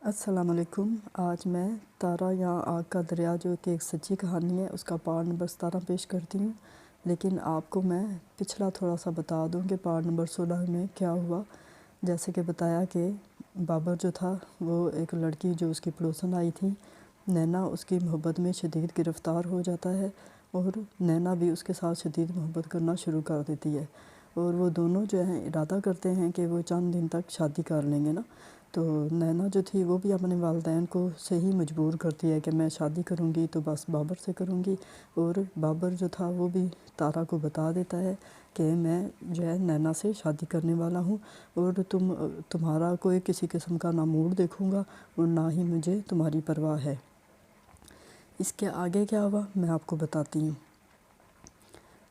السلام علیکم۔ آج میں تارا یا آگ کا دریا جو کہ ایک سچی کہانی ہے اس کا پارٹ نمبر 17 پیش کرتی ہوں، لیکن آپ کو میں پچھلا تھوڑا سا بتا دوں کہ پارٹ نمبر 16 میں کیا ہوا۔ جیسے کہ بتایا کہ بابر جو تھا وہ ایک لڑکی جو اس کی پڑوسن آئی تھی، نینا، اس کی محبت میں شدید گرفتار ہو جاتا ہے اور نینا بھی اس کے ساتھ شدید محبت کرنا شروع کر دیتی ہے، اور وہ دونوں جو ہیں ارادہ کرتے ہیں کہ وہ چند دن تک شادی کر لیں گے نا۔ تو نینا جو تھی وہ بھی اپنے والدین کو صحیح مجبور کرتی ہے کہ میں شادی کروں گی تو بس بابر سے کروں گی، اور بابر جو تھا وہ بھی تارا کو بتا دیتا ہے کہ میں جو ہے نینا سے شادی کرنے والا ہوں، اور تمہارا کوئی کسی قسم کا نہ موڈ دیکھوں گا اور نہ ہی مجھے تمہاری پرواہ ہے۔ اس کے آگے کیا ہوا میں آپ کو بتاتی ہوں۔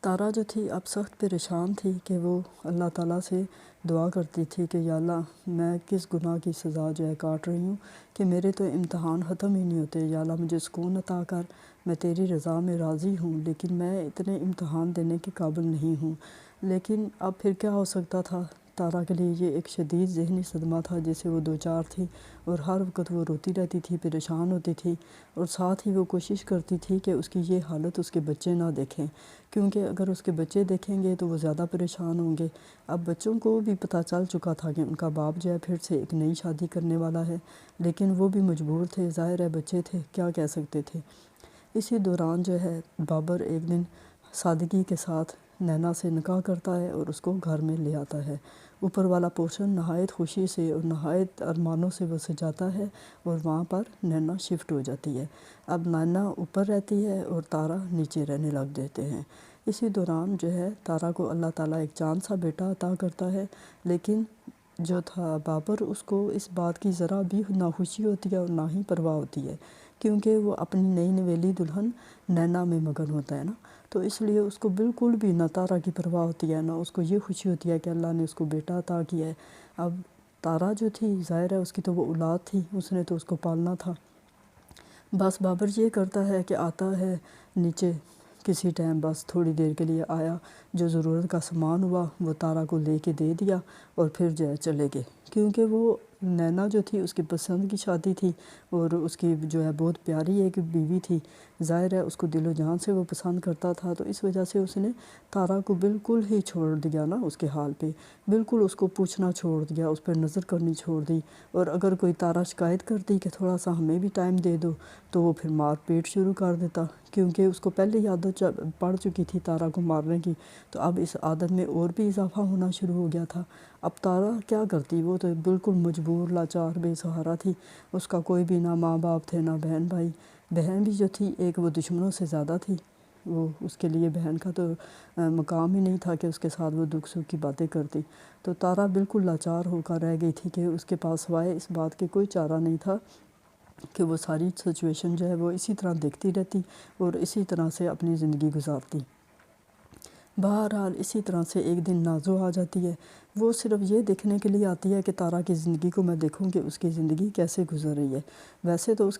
تارا جو تھی اب سخت پریشان تھی کہ وہ اللہ تعالیٰ سے دعا کرتی تھی کہ یا اللہ، میں کس گناہ کی سزا جو ہے کاٹ رہی ہوں کہ میرے تو امتحان ختم ہی نہیں ہوتے، یا اللہ مجھے سکون عطا کر، میں تیری رضا میں راضی ہوں لیکن میں اتنے امتحان دینے کے قابل نہیں ہوں۔ لیکن اب پھر کیا ہو سکتا تھا؟ تارا کے لیے یہ ایک شدید ذہنی صدمہ تھا جسے وہ دوچار تھی، اور ہر وقت وہ روتی رہتی تھی، پریشان ہوتی تھی، اور ساتھ ہی وہ کوشش کرتی تھی کہ اس کی یہ حالت اس کے بچے نہ دیکھیں، کیونکہ اگر اس کے بچے دیکھیں گے تو وہ زیادہ پریشان ہوں گے۔ اب بچوں کو بھی پتہ چل چکا تھا کہ ان کا باپ جو ہے پھر سے ایک نئی شادی کرنے والا ہے، لیکن وہ بھی مجبور تھے، ظاہر ہے بچے تھے، کیا کہہ سکتے تھے۔ اسی دوران جو ہے بابر ایک دن سادگی کے ساتھ نینا سے نکاح کرتا ہے اور اس کو گھر میں لے آتا ہے۔ اوپر والا پورشن نہایت خوشی سے اور نہایت ارمانوں سے وہ سجاتا ہے، اور وہاں پر نینا شفٹ ہو جاتی ہے۔ اب نینا اوپر رہتی ہے اور تارا نیچے رہنے لگ دیتے ہیں۔ اسی دوران جو ہے تارا کو اللہ تعالیٰ ایک چاند سا بیٹا عطا کرتا ہے، لیکن جو تھا بابر، اس کو اس بات کی ذرا بھی نہ خوشی ہوتی ہے اور نہ ہی پرواہ ہوتی ہے، کیونکہ وہ اپنی نئی نویلی دلہن نینا میں مگن ہوتا ہے نا، تو اس لیے اس کو بالکل بھی نہ تارا کی پرواہ ہوتی ہے، نہ اس کو یہ خوشی ہوتی ہے کہ اللہ نے اس کو بیٹا عطا کیا ہے۔ اب تارا جو تھی ظاہر ہے اس کی تو وہ اولاد تھی، اس نے تو اس کو پالنا تھا۔ بس بابر یہ کرتا ہے کہ آتا ہے نیچے کسی ٹائم، بس تھوڑی دیر کے لیے آیا، جو ضرورت کا سامان ہوا وہ تارا کو لے کے دے دیا اور پھر جو ہے چلے گئے، کیونکہ وہ نینا جو تھی اس کی پسند کی شادی تھی، اور اس کی جو ہے بہت پیاری ایک بیوی تھی، ظاہر ہے اس کو دل و جان سے وہ پسند کرتا تھا، تو اس وجہ سے اس نے تارا کو بالکل ہی چھوڑ دیا نا اس کے حال پہ، بالکل اس کو پوچھنا چھوڑ دیا، اس پر نظر کرنی چھوڑ دی، اور اگر کوئی تارا شکایت کرتی کہ تھوڑا سا ہمیں بھی ٹائم دے دو تو وہ پھر مار پیٹ شروع کر دیتا، کیونکہ اس کو پہلے ہی عادت پڑ چکی تھی تارا کو مارنے کی، تو اب اس عادت میں اور بھی اضافہ ہونا شروع ہو گیا تھا۔ اب تارا کیا کرتی؟ وہ تو بالکل مجبور، لاچار، بے سہارا تھی، اس کا کوئی بھی نہ ماں باپ تھے نہ بہن بھائی، بہن بھی جو تھی ایک وہ دشمنوں سے زیادہ تھی، وہ اس کے لیے بہن کا تو مقام ہی نہیں تھا کہ اس کے ساتھ وہ دکھ سکھ کی باتیں کرتی، تو تارا بالکل لاچار ہو کر رہ گئی تھی کہ اس کے پاس سوائے اس بات کے کوئی چارہ نہیں تھا کہ وہ ساری سچویشن جو ہے وہ اسی طرح دیکھتی رہتی اور اسی طرح سے اپنی زندگی گزارتی۔ بہرحال اسی طرح سے ایک دن نازو آ جاتی ہے، وہ صرف یہ دیکھنے کے لیے آتی ہے کہ تارا کی زندگی کو میں دیکھوں کہ اس کی زندگی کیسے گزر رہی ہے۔ ویسے تو اس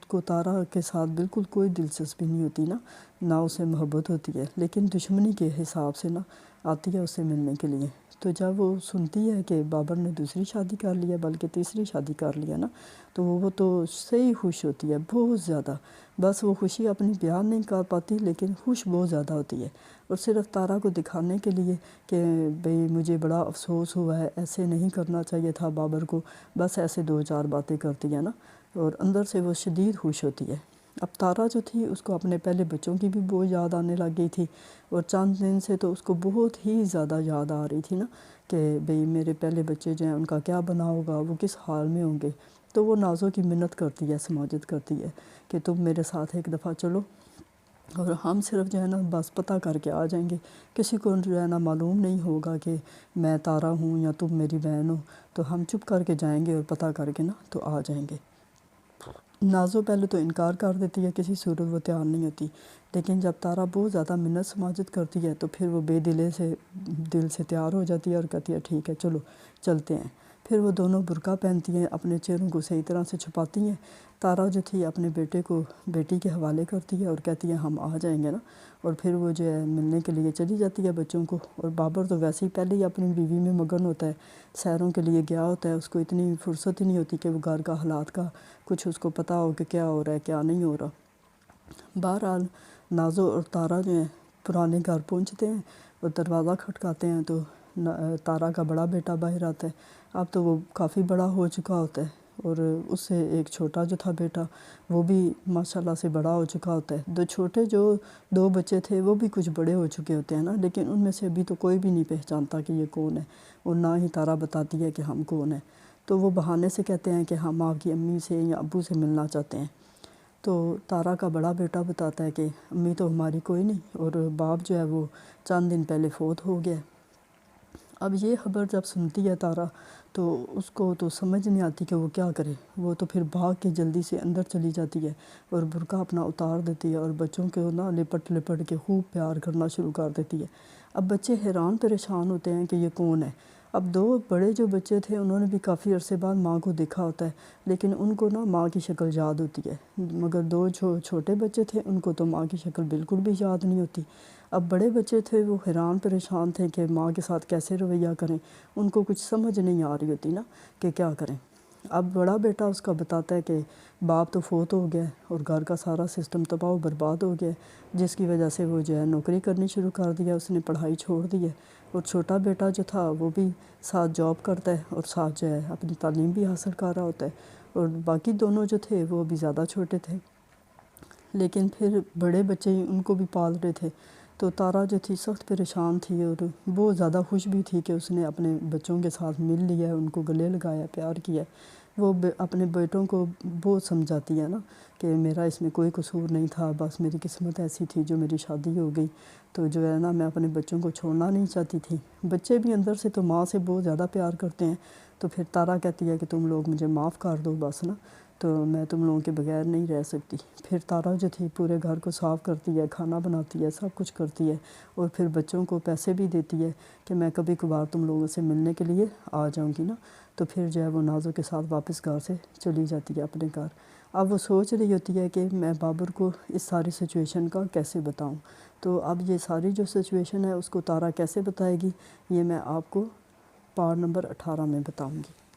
کو تارا کے ساتھ بالکل کوئی دلچسپی نہیں ہوتی نا، نہ اسے محبت ہوتی ہے، لیکن دشمنی کے حساب سے نا آتی ہے اسے ملنے کے لیے۔ تو جب وہ سنتی ہے کہ بابر نے دوسری شادی کر لی ہے، بلکہ تیسری شادی کر لی ہے نا، تو وہ تو صحیح خوش ہوتی ہے، بہت زیادہ، بس وہ خوشی اپنی بیان نہیں کر پاتی لیکن خوش بہت زیادہ ہوتی ہے، اور صرف تارا کو دکھانے کے لیے کہ بھئی مجھے بڑا افسوس ہوا ہے، ایسے نہیں کرنا چاہیے تھا بابر کو، بس ایسے دو چار باتیں کرتی ہے نا، اور اندر سے وہ شدید خوش ہوتی ہے۔ اب تارا جو تھی اس کو اپنے پہلے بچوں کی بھی بہت یاد آنے لگ گئی تھی، اور چند دن سے تو اس کو بہت ہی زیادہ یاد آ رہی تھی نا کہ بھئی میرے پہلے بچے جو ہیں ان کا کیا بنا ہوگا، وہ کس حال میں ہوں گے، تو وہ نازو کی منت کرتی ہے، سماجت کرتی ہے کہ تم میرے ساتھ ایک دفعہ چلو، اور ہم صرف جو ہے نا بس پتہ کر کے آ جائیں گے، کسی کو جو ہے نا معلوم نہیں ہوگا کہ میں تارا ہوں یا تم میری بہن ہو، تو ہم چپ کر کے جائیں گے اور پتہ کر کے نا تو آ جائیں گے۔ نازو پہلے تو انکار کر دیتی ہے، کسی صورت وہ تیار نہیں ہوتی، لیکن جب تارا بہت زیادہ منت سماجت کرتی ہے تو پھر وہ بے دل سے تیار ہو جاتی ہے اور کہتی ہے ٹھیک ہے چلو چلتے ہیں۔ پھر وہ دونوں برقع پہنتی ہیں، اپنے چہروں کو صحیح طرح سے چھپاتی ہیں۔ تارا جو تھی اپنے بیٹے کو بیٹی کے حوالے کرتی ہے اور کہتی ہے ہم آ جائیں گے نا، اور پھر وہ جو ہے ملنے کے لیے چلی جاتی ہے بچوں کو۔ اور بابر تو ویسے ہی پہلے ہی اپنی بیوی میں مگن ہوتا ہے، سیروں کے لیے گیا ہوتا ہے، اس کو اتنی فرصت ہی نہیں ہوتی کہ وہ گھر کا حالات کا کچھ اس کو پتہ ہو کہ کیا ہو رہا ہے کیا نہیں ہو رہا۔ بہرحال نازو اور تارا جو ہیں پرانے گھر پہنچتے ہیں اور دروازہ کھٹکاتے ہیں تو تارا کا بڑا بیٹا باہر آتا ہے۔ اب تو وہ کافی بڑا ہو چکا ہوتا ہے، اور اس سے ایک چھوٹا جو تھا بیٹا وہ بھی ماشاءاللہ سے بڑا ہو چکا ہوتا ہے۔ جو دو بچے تھے وہ بھی کچھ بڑے ہو چکے ہوتے ہیں نا، لیکن ان میں سے ابھی تو کوئی بھی نہیں پہچانتا کہ یہ کون ہے، اور نہ ہی تارا بتاتی ہے کہ ہم کون ہیں۔ تو وہ بہانے سے کہتے ہیں کہ ہم آپ کی امی سے یا ابو سے ملنا چاہتے ہیں۔ تو تارا کا بڑا بیٹا بتاتا ہے کہ امی تو ہماری کوئی نہیں، اور باپ جو ہے وہ چند دن پہلے فوت ہو گیا۔ اب یہ خبر جب سنتی ہے تارا تو اس کو تو سمجھ نہیں آتی کہ وہ کیا کرے۔ وہ تو پھر بھاگ کے جلدی سے اندر چلی جاتی ہے اور برقع اپنا اتار دیتی ہے اور بچوں کو نا لپٹ لپٹ کے خوب پیار کرنا شروع کر دیتی ہے۔ اب بچے حیران پریشان ہوتے ہیں کہ یہ کون ہے۔ اب دو بڑے جو بچے تھے انہوں نے بھی کافی عرصے بعد ماں کو دیکھا ہوتا ہے، لیکن ان کو نا ماں کی شکل یاد ہوتی ہے، مگر دو چھوٹے بچے تھے ان کو تو ماں کی شکل بالکل بھی یاد نہیں ہوتی۔ اب بڑے بچے تھے وہ حیران پریشان تھے کہ ماں کے ساتھ کیسے رویہ کریں، ان کو کچھ سمجھ نہیں آ رہی ہوتی نا کہ کیا کریں۔ اب بڑا بیٹا اس کا بتاتا ہے کہ باپ تو فوت ہو گیا اور گھر کا سارا سسٹم تباہ و برباد ہو گیا، جس کی وجہ سے وہ جو ہے نوکری کرنی شروع کر دیا، اس نے پڑھائی چھوڑ دی ہے، اور چھوٹا بیٹا جو تھا وہ بھی ساتھ جاب کرتا ہے اور ساتھ جو ہے اپنی تعلیم بھی حاصل کر رہا ہوتا ہے، اور باقی دونوں جو تھے وہ بھی زیادہ چھوٹے تھے، لیکن پھر بڑے بچے ہی ان کو بھی پال رہے تھے۔ تو تارا جو تھی سخت پریشان تھی اور بہت زیادہ خوش بھی تھی کہ اس نے اپنے بچوں کے ساتھ مل لیا ہے، ان کو گلے لگایا، پیار کیا ہے۔ وہ اپنے بیٹوں کو بہت سمجھاتی ہے نا کہ میرا اس میں کوئی قصور نہیں تھا، بس میری قسمت ایسی تھی جو میری شادی ہو گئی، تو جو ہے نا میں اپنے بچوں کو چھوڑنا نہیں چاہتی تھی۔ بچے بھی اندر سے تو ماں سے بہت زیادہ پیار کرتے ہیں، تو پھر تارا کہتی ہے کہ تم لوگ مجھے معاف کر دو بس نا، تو میں تم لوگوں کے بغیر نہیں رہ سکتی۔ پھر تارا جو تھی پورے گھر کو صاف کرتی ہے، کھانا بناتی ہے، سب کچھ کرتی ہے، اور پھر بچوں کو پیسے بھی دیتی ہے کہ میں کبھی کبھار تم لوگوں سے ملنے کے لیے آ جاؤں گی نا۔ تو پھر جو ہے وہ نازو کے ساتھ واپس گھر سے چلی جاتی ہے اپنے گھر۔ اب وہ سوچ رہی ہوتی ہے کہ میں بابر کو اس ساری سچویشن کا کیسے بتاؤں۔ تو اب یہ ساری جو سچویشن ہے اس کو تارا کیسے بتائے گی، یہ میں آپ کو پارٹ نمبر 18 میں بتاؤں گی۔